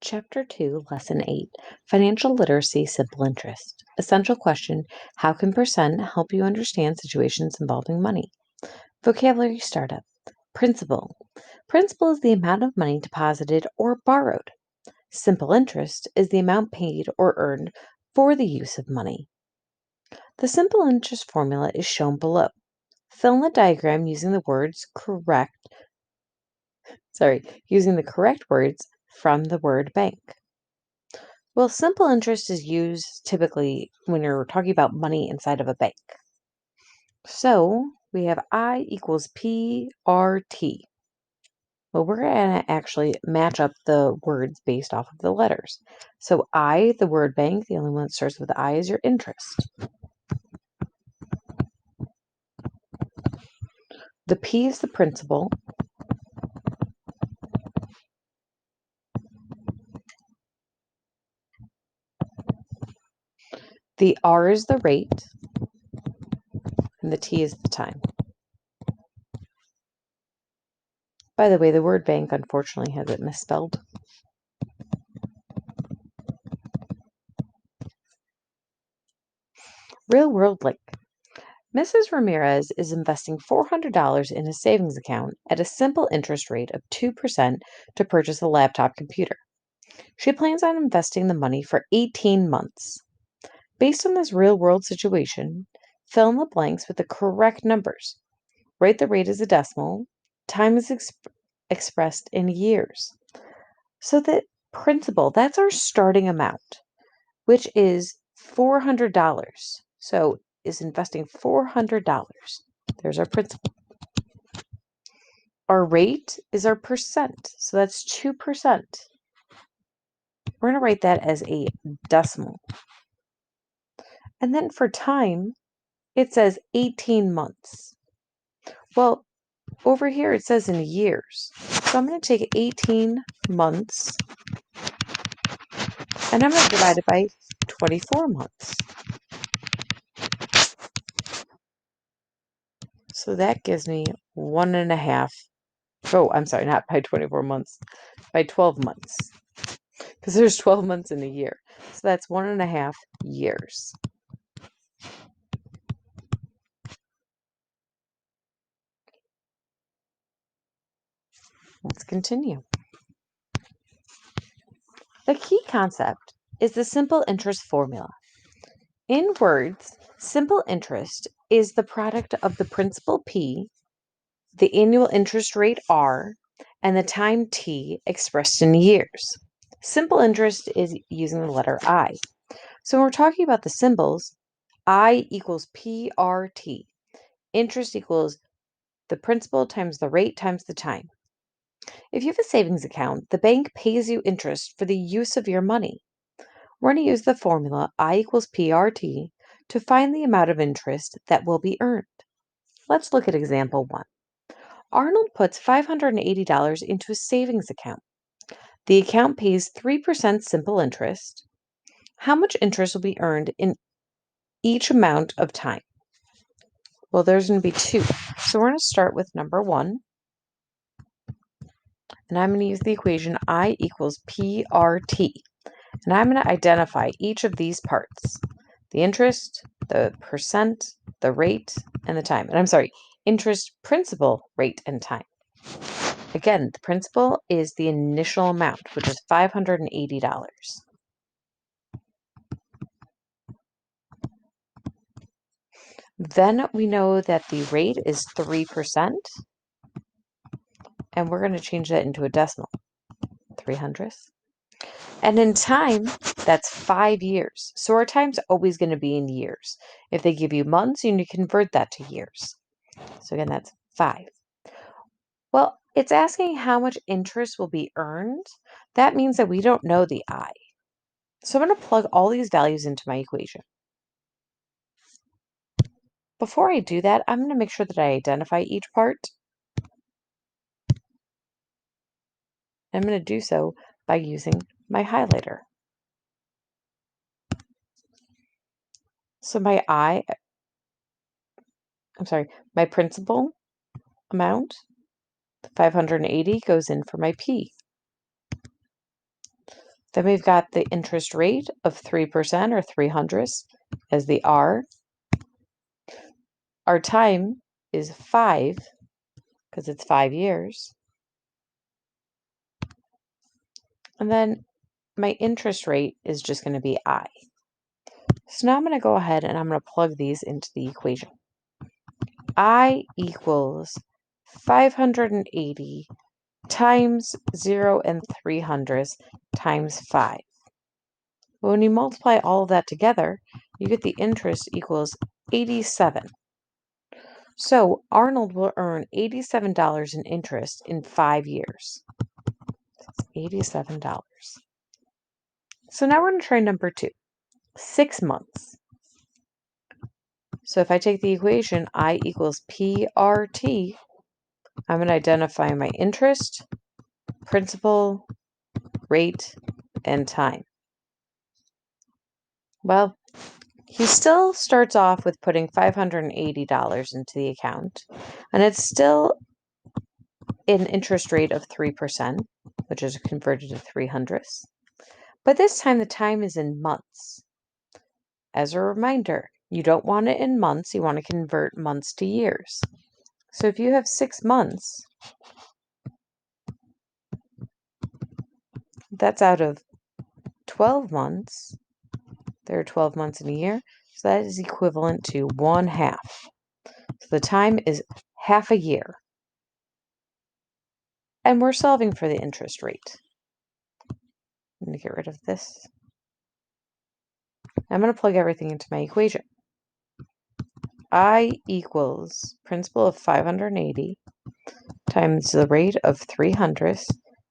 Chapter 2, Lesson 8, Financial Literacy Simple Interest. Essential question, how can percent help you understand situations involving money? Vocabulary startup. Principal. Principal is the amount of money deposited or borrowed. Simple interest is the amount paid or earned for the use of money. The simple interest formula is shown below. Fill in the diagram using the correct words from the word bank. Well, simple interest is used typically when you're talking about money inside of a bank. So we have I equals PRT. Well, we're going to actually match up the words based off of the letters. So I, the word bank, the only one that starts with I is your interest. The P is the principal. The R is the rate. And the T is the time. By the way, the word bank unfortunately has it misspelled. Real world link. Mrs. Ramirez is investing $400 in a savings account at a simple interest rate of 2% to purchase a laptop computer. She plans on investing the money for 18 months. Based on this real world situation, fill in the blanks with the correct numbers. Write the rate as a decimal. Time is expressed in years. So the principal, that's our starting amount, which is $400. So is investing $400. There's our principal. Our rate is our percent. So that's 2%. We're going to write that as a decimal. And then for time, it says 18 months. Well, over here it says in years. So I'm going to take 18 months and I'm going to divide it by 24 months. So that gives me 1.5. Oh, I'm sorry, not by 24 months, by 12 months. Because there's 12 months in a year. So that's 1.5 years. Let's continue. The key concept is the simple interest formula. In words, simple interest is the product of the principal P, the annual interest rate R, and the time T expressed in years. Simple interest is using the letter I. So when we're talking about the symbols, I equals PRT. Interest equals the principal times the rate times the time. If you have a savings account, the bank pays you interest for the use of your money. We're going to use the formula I equals PRT to find the amount of interest that will be earned. Let's look at example 1. Arnold puts $580 into a savings account. The account pays 3% simple interest. How much interest will be earned in each amount of time? Well, there's going to be 2. So we're going to start with number 1. And I'm going to use the equation I equals PRT. And I'm going to identify each of these parts. The interest, the percent, the rate, and the time. And I'm sorry, interest, principal, rate, and time. Again, the principal is the initial amount, which is $580. Then we know that the rate is 3%, and we're going to change that into a decimal, 300th. And in time, that's 5 years. So our time's always going to be in years. If they give you months, you need to convert that to years. So again, that's 5. Well, it's asking how much interest will be earned. That means that we don't know the I. So I'm going to plug all these values into my equation. Before I do that, I'm going to make sure that I identify each part. I'm going to do so by using my highlighter. So my my principal amount, 580, goes in for my P. Then we've got the interest rate of 3% or 300ths as the R. Our time is 5 because it's 5 years. And then my interest rate is just going to be I. So now I'm going to go ahead and I'm going to plug these into the equation. I equals 580 times 0 and 300ths times 5. But when you multiply all of that together, you get the interest equals 87. So Arnold will earn $87 in interest in 5 years. $87. So now we're going to try number 2, 6 months. So if I take the equation I equals PRT, I'm going to identify my interest, principal, rate, and time. Well, he still starts off with putting $580 into the account, and it's still an interest rate of 3%, which is converted to 300ths. But this time the time is in months. As a reminder, you don't want it in months, you want to convert months to years. So if you have 6 months, that's out of 12 months. There are 12 months in a year, so that is equivalent to 1/2. So the time is half a year. And we're solving for the interest rate. I'm going to get rid of this. I'm going to plug everything into my equation. I equals principal of 580 times the rate of 300ths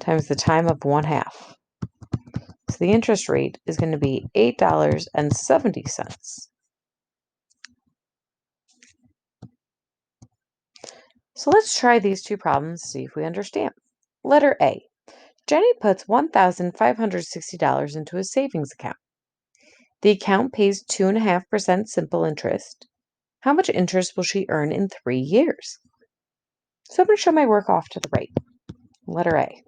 times the time of 1/2. So the interest rate is going to be $8.70. So let's try these two problems to see if we understand. Letter A. Jenny puts $1,560 into a savings account. The account pays 2.5% simple interest. How much interest will she earn in 3 years? So I'm going to show my work off to the right. Letter A.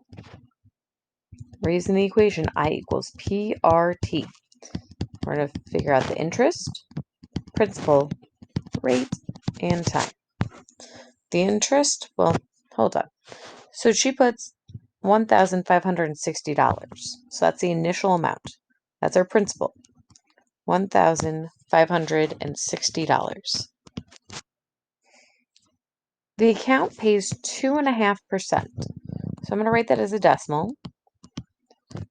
Raising the equation I equals PRT. We're going to figure out the interest, principal, rate, and time. The interest, well, hold on. So she puts $1,560. So that's the initial amount. That's our principal. $1,560. The account pays 2.5%. So I'm going to write that as a decimal.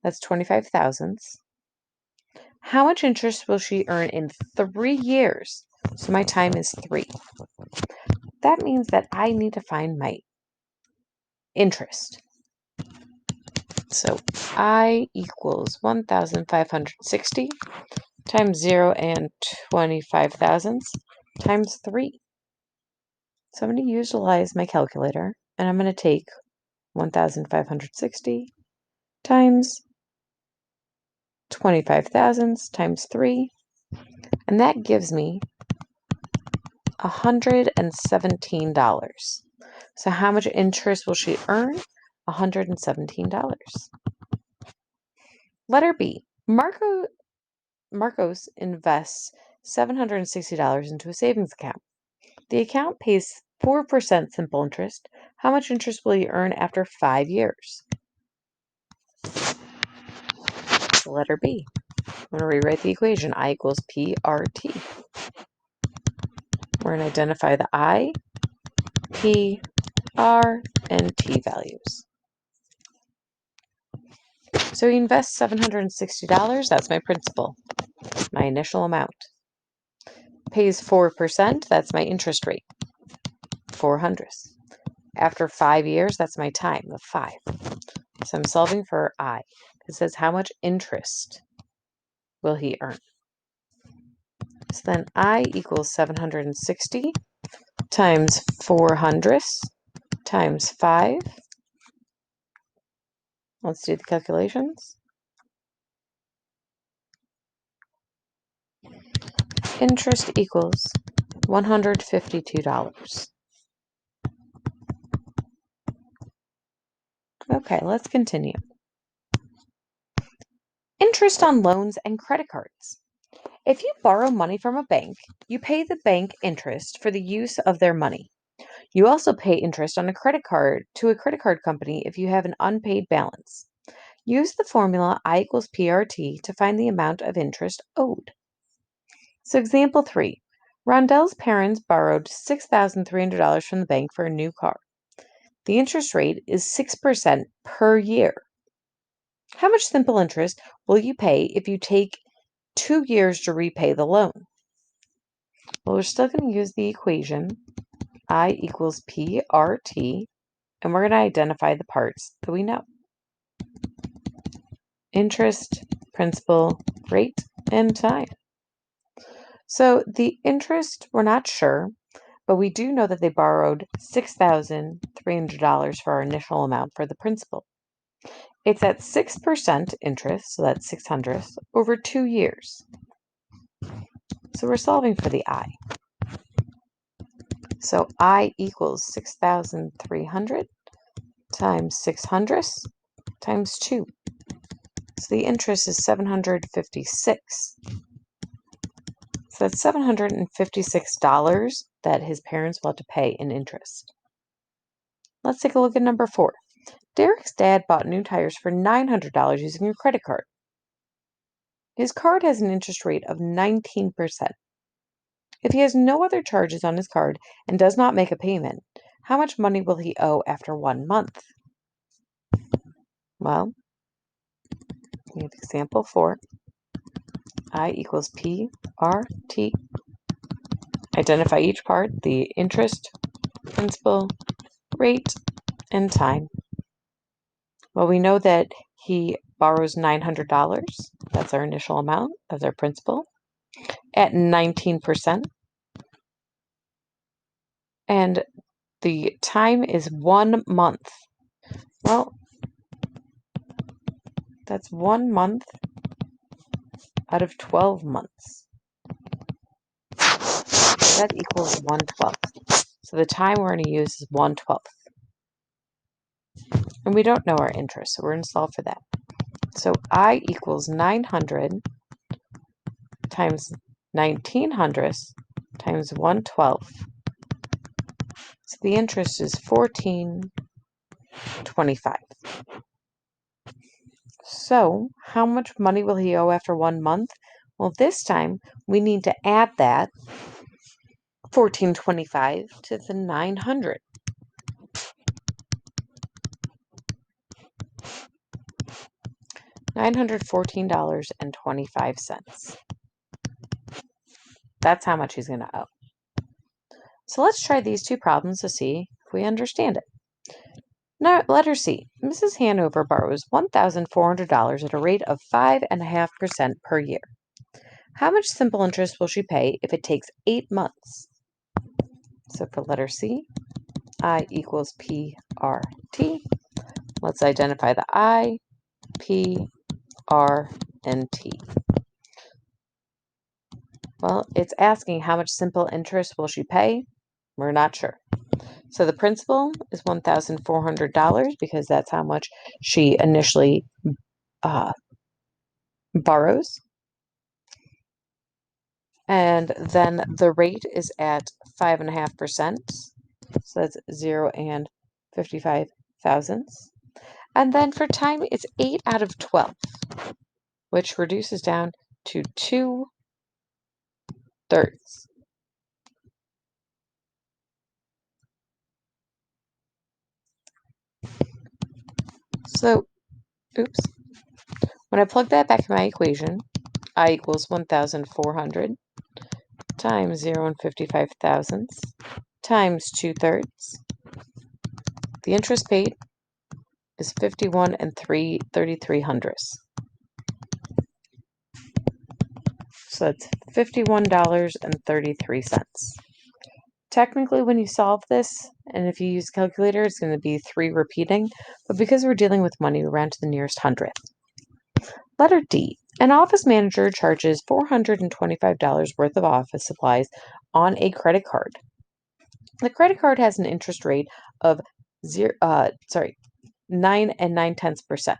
That's 25 thousandths. How much interest will she earn in 3 years? So my time is 3. That means that I need to find my interest. So I equals 1,560 times 0 and 25 thousandths times 3. So I'm going to utilize my calculator, and I'm going to take 1,560 times 25 thousandths times 3, and that gives me $117. So how much interest will she earn? $117. Letter B. Marcos invests $760 into a savings account. The account pays 4% simple interest. How much interest will he earn after 5 years? Letter B. I'm going to rewrite the equation. I equals PRT. We're going to identify the I, P, R, and T values. So he invests $760. That's my principal, my initial amount. Pays 4%. That's my interest rate, 400ths. After 5 years, that's my time of 5. So I'm solving for I. It says how much interest will he earn? So then I equals 760 times 400ths times 5. Let's do the calculations. Interest equals $152. Okay, let's continue. Interest on loans and credit cards. If you borrow money from a bank, you pay the bank interest for the use of their money. You also pay interest on a credit card to a credit card company if you have an unpaid balance. Use the formula I equals PRT to find the amount of interest owed. So, example 3. Rondell's parents borrowed $6,300 from the bank for a new car. The interest rate is 6% per year. How much simple interest will you pay if you take 2 years to repay the loan? Well, we're still going to use the equation I equals PRT, and we're going to identify the parts that we know. Interest, principal, rate, and time. So the interest, we're not sure, but we do know that they borrowed $6,300 for our initial amount for the principal. It's at 6% interest, so that's 600 over 2 years. So we're solving for the I. So I equals 6,300 times 600 times 2. So the interest is 756. So that's $756 that his parents will have to pay in interest. Let's take a look at number 4. Derek's dad bought new tires for $900 using a credit card. His card has an interest rate of 19%. If he has no other charges on his card and does not make a payment, how much money will he owe after 1 month? Well, we have example 4. I equals PRT. Identify each part, the interest, principal, rate, and time. Well, we know that he borrows $900. That's our initial amount. That's our principal. At 19%. And the time is 1 month. Well, that's 1 month out of 12 months. That equals 1/12. So the time we're going to use is 1/12. And we don't know our interest, so we're going to solve for that. So I equals 900 times 1900 times 1/12. So the interest is 1425. So how much money will he owe after 1 month? Well, this time we need to add that 1425 to the 900. $914.25. That's how much he's going to owe. So let's try these two problems to see if we understand it. Now, letter C. Mrs. Hanover borrows $1,400 at a rate of 5.5% per year. How much simple interest will she pay if it takes 8 months? So for letter C, I equals PRT. Let's identify the I, P, R, and T. Well, it's asking how much simple interest will she pay? We're not sure. So the principal is $1,400 because that's how much she initially borrows. And then the rate is at 5.5%. So that's 0 and 55 thousandths. And then for time, it's 8 out of 12, which reduces down to 2/3. So, oops. When I plug that back in my equation, I equals 1,400 times 0 and 55 thousandths times 2/3. The interest paid is 51 and 33 hundredths. So that's $51.33. Technically, when you solve this, and if you use a calculator, it's going to be 3 repeating, but because we're dealing with money, we round to the nearest hundredth. Letter D. An office manager charges $425 worth of office supplies on a credit card. The credit card has an interest rate of 9 and 9/10%.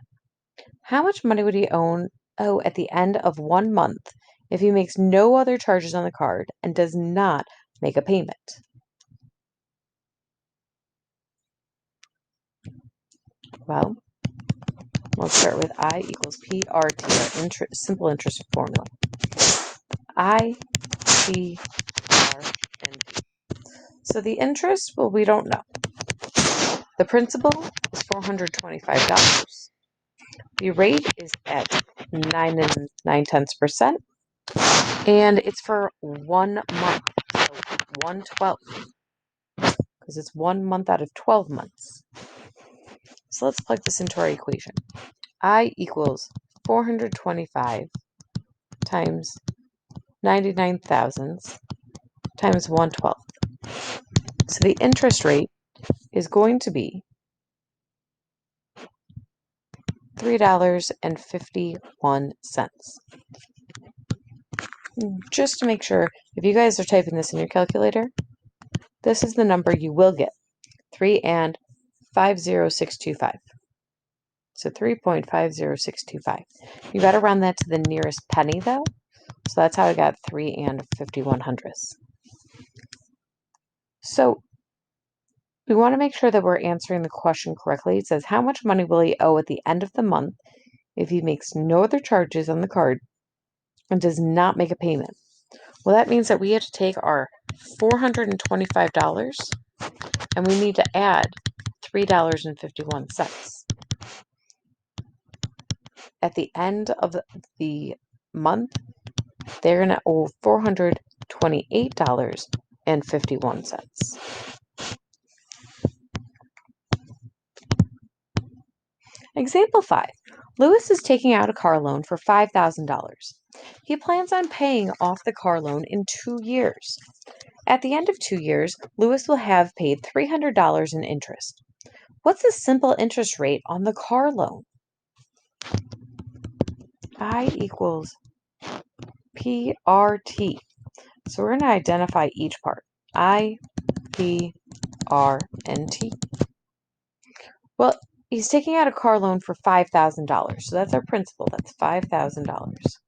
How much money would he owe owe at the end of 1 month if he makes no other charges on the card and does not make a payment? Well, let's start with I equals PRT, our simple interest formula. I, P, R, and P. So the interest, well, we don't know. The principal is $425. The rate is at 9 9/10%, and it's for 1 month, so 1/12, because it's 1 month out of 12 months. So let's plug this into our equation. I equals 425 times 99 thousandths times 1/12. So the interest rate is going to be $3.51. Just to make sure, if you guys are typing this in your calculator, this is the number you will get. 3 and 50625. So 3.50625. You got to round that to the nearest penny though. So that's how I got 3 and 51/100. So we want to make sure that we're answering the question correctly. It says, how much money will he owe at the end of the month if he makes no other charges on the card and does not make a payment? Well, that means that we have to take our $425 and we need to add $3.51. At the end of the month, they're going to owe $428.51. Example 5. Lewis is taking out a car loan for $5,000. He plans on paying off the car loan in 2 years. At the end of 2 years, Lewis will have paid $300 in interest. What's the simple interest rate on the car loan? I equals PRT. So we're going to identify each part. I, P, R, and T. Well, he's taking out a car loan for $5,000. So that's our principal. That's $5,000.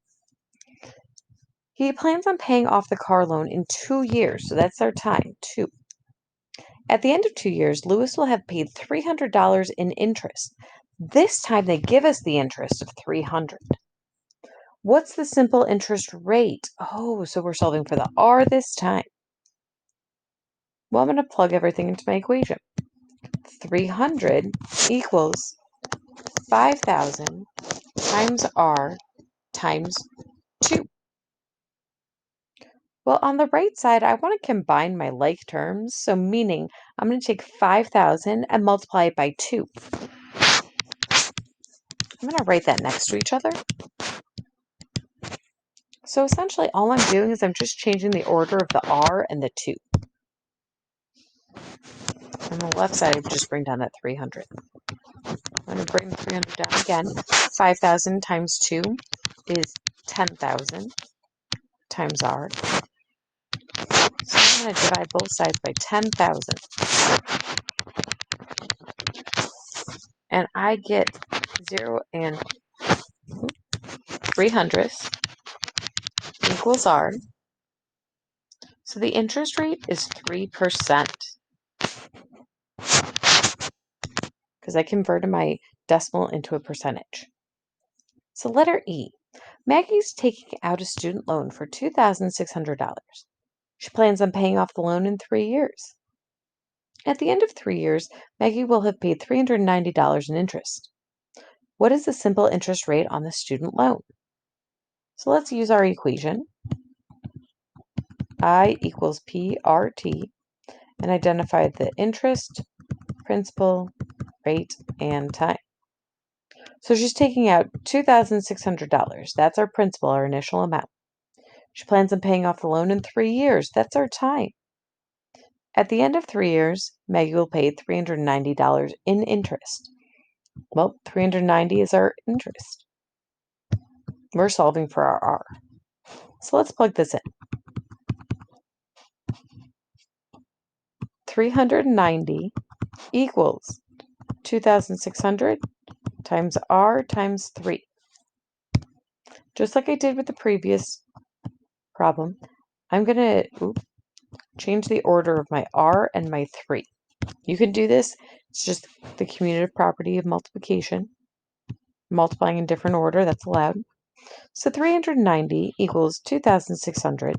He plans on paying off the car loan in 2 years. So that's our time, 2. At the end of 2 years, Lewis will have paid $300 in interest. This time they give us the interest of $300. What's the simple interest rate? Oh, so we're solving for the R this time. Well, I'm going to plug everything into my equation. 300 equals 5,000 times R times 2. Well, on the right side, I want to combine my like terms. So meaning I'm going to take 5,000 and multiply it by 2. I'm going to write that next to each other. So essentially all I'm doing is I'm just changing the order of the R and the 2. On the left side, I just bring down that 300. I'm going to bring the 300 down again. 5,000 times 2 is 10,000 times R. So I'm going to divide both sides by 10,000. And I get 0 and 300 equals R. So the interest rate is 3%. Because I converted my decimal into a percentage. So letter E. Maggie's taking out a student loan for $2,600. She plans on paying off the loan in 3 years. At the end of 3 years, Maggie will have paid $390 in interest. What is the simple interest rate on the student loan? So let's use our equation. I equals PRT and identify the interest, principal, rate, and time. So she's taking out $2,600. That's our principal, our initial amount. She plans on paying off the loan in 3 years. That's our time. At the end of 3 years, Maggie will pay $390 in interest. Well, 390 is our interest. We're solving for our R. So let's plug this in. 390 equals 2,600 times R times 3. just like I did with the previous problem, I'm going to change the order of my R and my 3. You can do this. It's just the commutative property of multiplication. Multiplying in different order, that's allowed. So 390 equals 2,600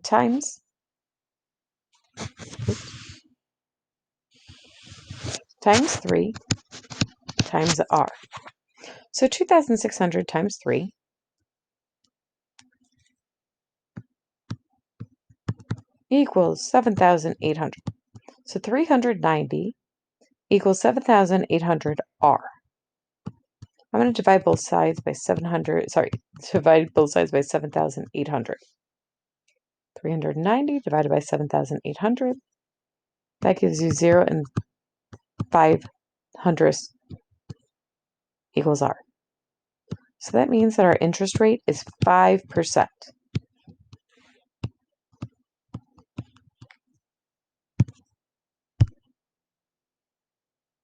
times 3 times R. So 2,600 times 3 equals 7,800. So 390 equals 7,800 R. I'm going to divide both sides by 700. Sorry, divide both sides by 7,800. 390 divided by 7,800. That gives you 0 and 5/100 equals R. So that means that our interest rate is 5%.